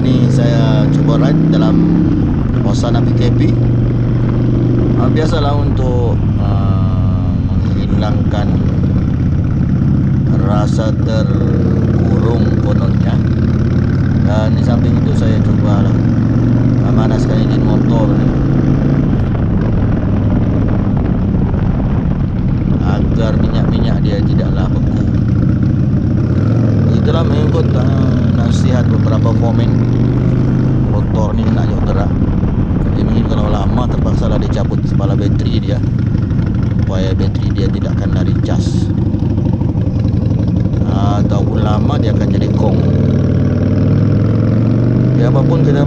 Kali ini saya coba ride dalam suasana PKP. Biasalah untuk menghilangkan rasa terkurung kononnya. Dan di samping itu saya cobalah memanaskan engine motor ni, agar minyak-minyak dia tidaklah beku. Itulah mengikut nasihat beberapa komen. Motor ni nak jauh gerak, ini kalau lama terpaksa lah dicabut kepala bateri dia supaya bateri dia tidak akan lari cas, ataupun lama dia akan jadi kong. Ya, apapun kita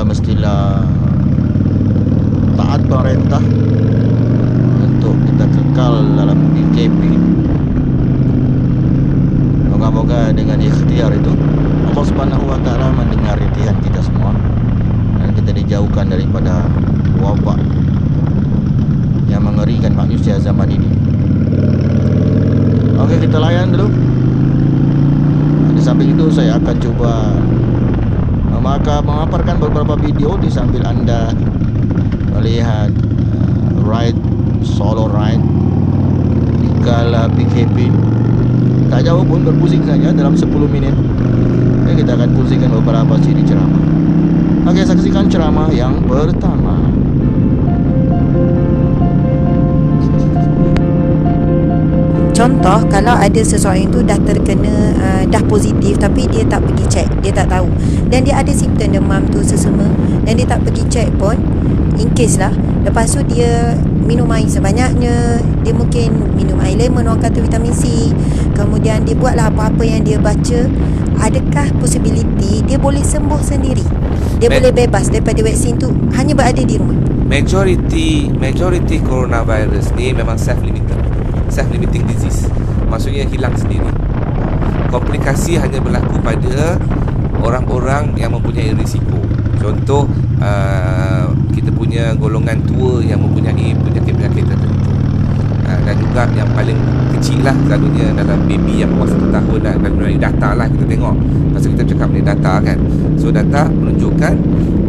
mestilah taat perintah untuk kita kekal dalam PKP. Moga-moga dengan ikhtiar itu Allah Subhanahu wa taala mendengar rintihan kita semua dan kita dijauhkan daripada wabak yang mengerikan manusia zaman ini. Oke, kita layan dulu. Di samping itu saya akan coba memaparkan beberapa video di sambil anda melihat solo ride di kala PKP. Tak jauh pun, berpusing saja dalam 10 minit. Kita akan pusingkan beberapa siri ceramah. Oke, saksikan ceramah yang pertama. Contoh, kalau ada seseorang itu dah terkena dah positif tapi dia tak pergi cek, dia tak tahu, dan dia ada simptom demam tu sesama dan dia tak pergi cek pun, in case lah, lepas tu dia minum air sebanyaknya, dia mungkin minum air lemon, orang kata vitamin C, kemudian dia buatlah apa-apa yang dia baca, adakah possibility dia boleh sembuh sendiri? Dia boleh bebas daripada vaksin tu hanya berada di rumah? Majority coronavirus ni memang self-limiting disease. Maksudnya hilang sendiri. Komplikasi hanya berlaku pada orang-orang yang mempunyai risiko. Contoh, kita punya golongan tua yang mempunyai penyakit-penyakit tertentu, dan juga yang paling kecil lah, selalunya dalam baby yang bawah 1 tahun dah. Dan dari data lah kita tengok, pasal kita cakap mengenai data kan. So data menunjukkan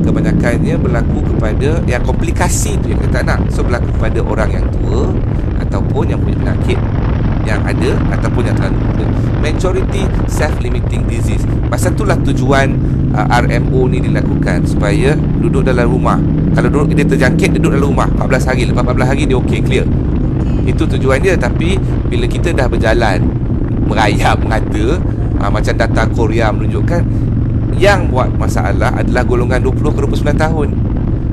kebanyakannya berlaku kepada yang komplikasi tu yang kita tak nak. So berlaku kepada orang yang tua ataupun yang punya penyakit yang ada ataupun yang terlalu muda. Majority self-limiting disease. Pasal itulah tujuan RMO ni dilakukan, supaya duduk dalam rumah. Kalau dia terjangkit, duduk dalam rumah 14 hari. Lepas 14 hari dia okey, clear. Itu tujuan dia. Tapi bila kita dah berjalan merayap, mengada, macam data Korea menunjukkan, yang buat masalah adalah golongan 20 ke 29 tahun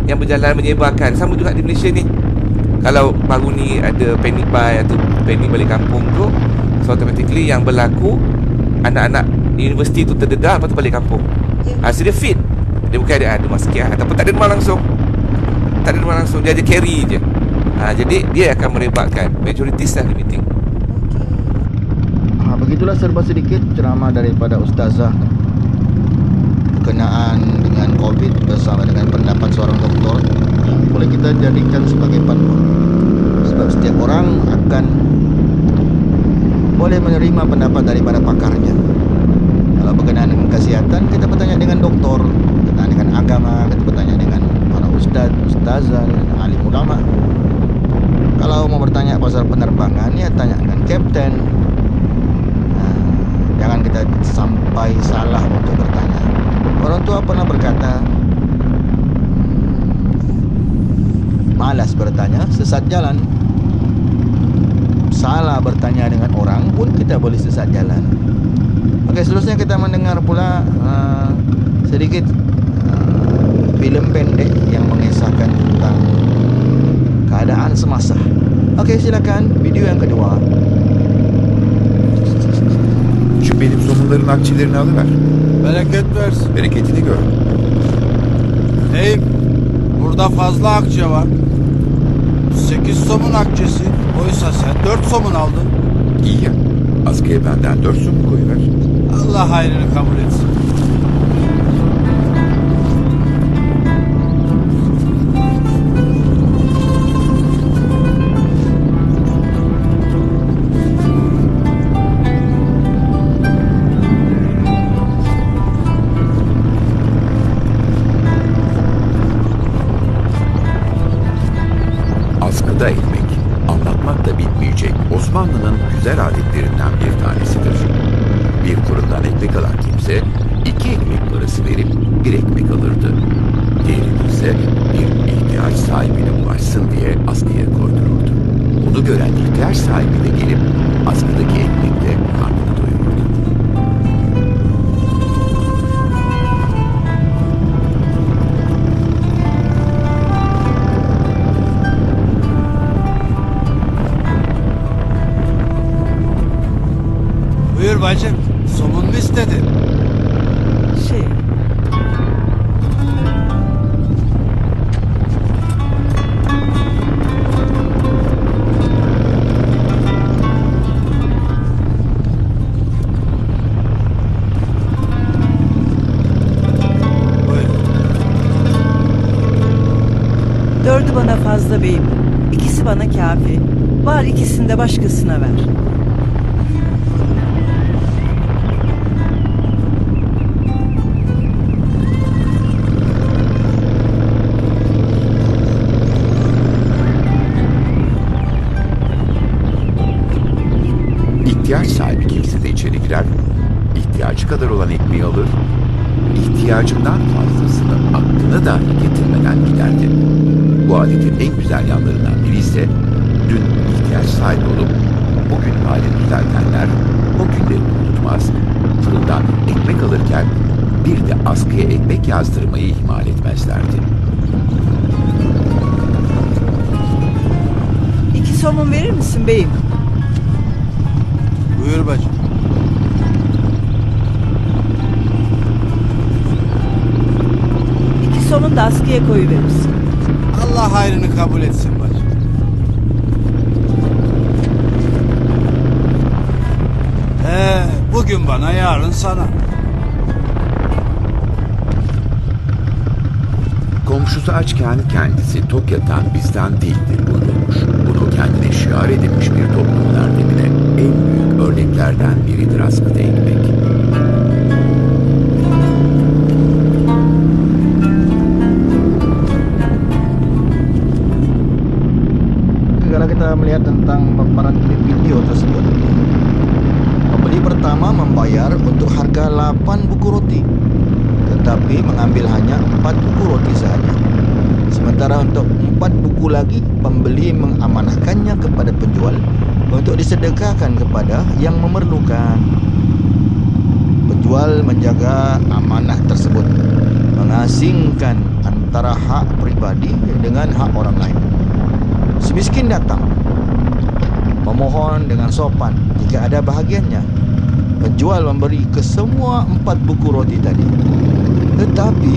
yang berjalan menyebarkan. Sama juga di Malaysia ni. Kalau baru ni ada panic buy atau panic balik kampung tu, so automatically yang berlaku, anak-anak universiti tu terdedah, lepas tu balik kampung. So dia fit. Dia bukan ada demam sikit ataupun tak ada demam langsung. Dia ada carry je. Jadi dia akan merebakkan. Majority self-limiting. Begitulah serba sedikit ceramah daripada Ustazah berkenaan dengan COVID bersama dengan pendapat seorang doktor. Boleh kita jadikan sebagai panduan, sebab setiap orang akan boleh menerima pendapat daripada pakarnya. Kalau berkenaan dengan kesihatan, kita bertanya dengan doktor. Berkenaan dengan agama, kita bertanya dengan para ustaz, ustazah, alim ulama. Kalau mau bertanya pasal penerbangan, ya tanya dengan kapten. Jangan kita sampai salah untuk bertanya. Orang tua pernah berkata, malas bertanya, sesat jalan. Salah bertanya dengan orang pun kita boleh sesat jalan. Okey, seterusnya kita mendengar pula sedikit filem pendek yang mengisahkan tentang keadaan semasa. Okey, silakan video yang kedua. Şu benim somunların akçelerini alıver. Bereket versin. Bereketini gör. Hey, burada fazla akçe var. 8 somun akçesi. Oysa sen 4 somun aldın. İyi ya. Askıya benden 4 somun koyuver. Allah hayrını kabul etsin. fırında ekmek anlatmakla bitmeyecek Osmanlı'nın güzel adetlerinden bir tanesidir. Bir fırından ekmek alan kimse 2 ekmek parası verip bir ekmek alırdı. Diğerini ise bir ihtiyaç sahibine ulaşsın diye askıya koydururdu. Bunu gören ihtiyaç sahibi de gelip askıdaki ekmekle karnını doyururdu. Buyur bacım. Somun mu istedin? Şey, Buyur. 4'ü bana fazla beyim. 2'si bana kafi. Var ikisini de başkasına ver. İhtiyaç sahibi kimse de içeri girer, ihtiyacı kadar olan ekmeği alır, ihtiyacından fazlasını aklına dahi getirmeden giderdi. Bu adetin en güzel yanlarından biri ise dün ihtiyaç sahibi olup bugün halini düzeltenler o günleri unutmaz, fırından ekmek alırken bir de askıya ekmek yazdırmayı ihmal etmezlerdi. 2 somun verir misin beyim? Buyur bacım. 2 somun da askıya koyuverirsin. Allah hayrını kabul etsin bacım. Bugün bana, yarın sana. Komşusu açken kendisi tok yatan bizden değildir buyurmuş. Bunu kendine şiar edinmiş bir toplumun erdemine en büyük örneklerden biridir askıda ekmek. Kalau kita melihat tentang paparan klip video tersebut, pembeli pertama membayar untuk harga 8 buku roti, tetapi mengambil hanya 4 buku roti saja. Sementara untuk 4 buku lagi, pembeli mengamanahkannya kepada penjual untuk disedekahkan kepada yang memerlukan. Penjual menjaga amanah tersebut, mengasingkan antara hak pribadi dengan hak orang lain. Si miskin datang memohon dengan sopan jika ada bahagiannya. Penjual memberi ke semua 4 buku roti tadi. Tetapi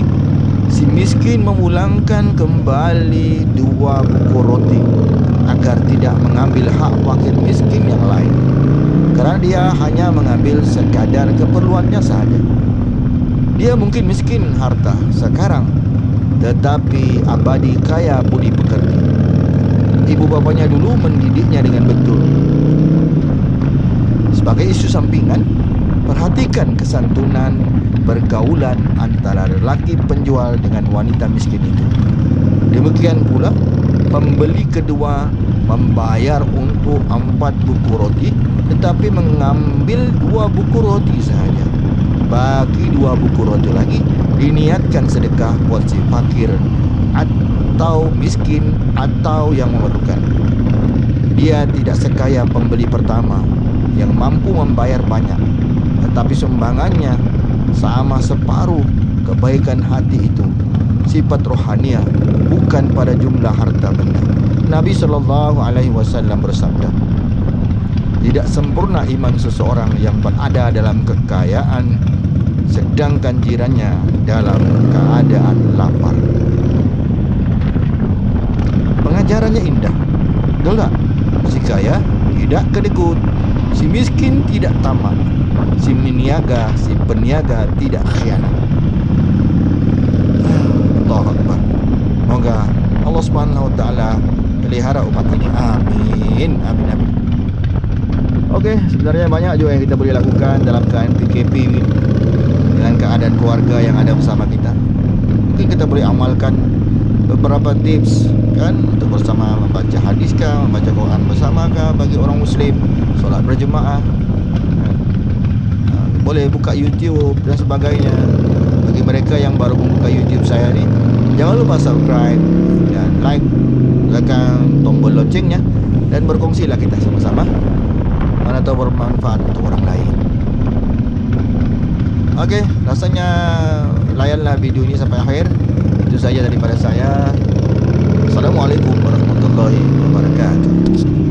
si miskin memulangkan kembali 2 buku roti agar tidak mengambil hak wakil miskin yang lain, kerana dia hanya mengambil sekadar keperluannya sahaja. Dia mungkin miskin harta sekarang, tetapi abadi kaya budi pekerti. Ibu bapanya dulu mendidiknya dengan betul. Sebagai isu sampingan, perhatikan kesantunan pergaulan antara lelaki penjual dengan wanita miskin itu. Demikian pula pembeli kedua membayar untuk 4 buku roti, tetapi mengambil 2 buku roti sahaja. Bagi 2 buku roti lagi diniatkan sedekah buat si fakir atau miskin atau yang memerlukan. Dia tidak sekaya pembeli pertama yang mampu membayar banyak, tetapi sumbangannya sama separuh kebaikan hati itu. Sifat rohaniah bukan pada jumlah harta benda. Nabi SAW bersabda, tidak sempurna iman seseorang yang berada dalam kekayaan sedangkan jirannya dalam keadaan lapar. Pengajarannya indah, betul tak? Si kaya tidak kedekut, si miskin tidak tamak, si meniaga, si peniaga tidak khianat. Allahu Akbar. Moga Allah Subhanahu wa taala pelihara umat ini. Amin. Amin amin. Okey, sebenarnya banyak juga yang kita boleh lakukan dalam keadaan PKP dengan keadaan keluarga yang ada bersama kita. Mungkin kita boleh amalkan beberapa tips kan untuk bersama membaca hadis kah, membaca Quran bersama kah bagi orang muslim, solat berjemaah kan? Boleh buka YouTube dan sebagainya. Bagi mereka yang baru membuka YouTube saya ni, jangan lupa subscribe dan like, tekan tombol loncengnya dan berkongsilah kita sama-sama, mana tahu bermanfaat untuk orang lain. Okey, rasanya layanlah video ini sampai akhir. Itu saja daripada saya. Assalamualaikum warahmatullahi wabarakatuh.